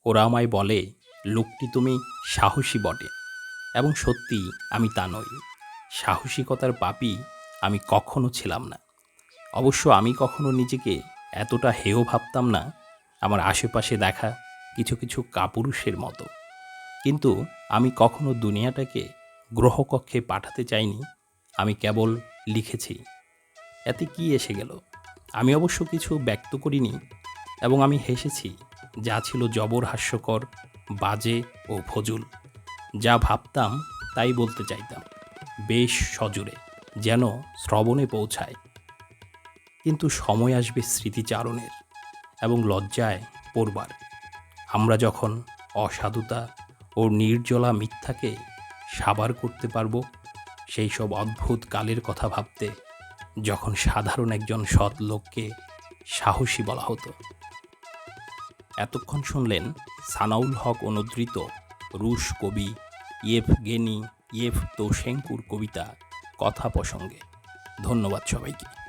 ওরা আমায় বলে, লোকটি তুমি সাহসী বটে, এবং সত্যি আমি তা নই। সাহসিকতার পাপী আমি কখনো ছিলাম না। অবশ্য আমি কখনো নিজেকে এতটা হেয় ভাবতাম না আমার আশেপাশে দেখা কিছু কিছু কাপুরুষের মতো। কিন্তু আমি কখনো দুনিয়াটাকে গ্রহকক্ষে পাঠাতে চাইনি। আমি কেবল লিখেছি, এতে কি এসে গেল? আমি অবশ্য কিছু ব্যক্ত করিনি, এবং আমি হেসেছি, যা ছিল জবর হাস্যকর, বাজে ও ফজুল। যা ভাবতাম তাই বলতে চাইতাম, বেশ সজোরে, যেন শ্রবণে পৌঁছায়। কিন্তু সময় আসবে স্মৃতিচারণের এবং লজ্জায় পড়বার। আমরা যখন অসাধুতা ও নির্জলা মিথ্যাকে সাবার করতে পারব, সেই সব অদ্ভুত কালের কথা ভাবতে, যখন সাধারণ একজন সৎ লোককে সাহসী বলা হতো। এতক্ষণ শুনলেন সানাউল হক অনুদ্রিত রুশ কবি ইয়েভগেনি ইয়েভতোশেঙ্কোর কবিতা কথা প্রসঙ্গে। ধন্যবাদ সবাইকে।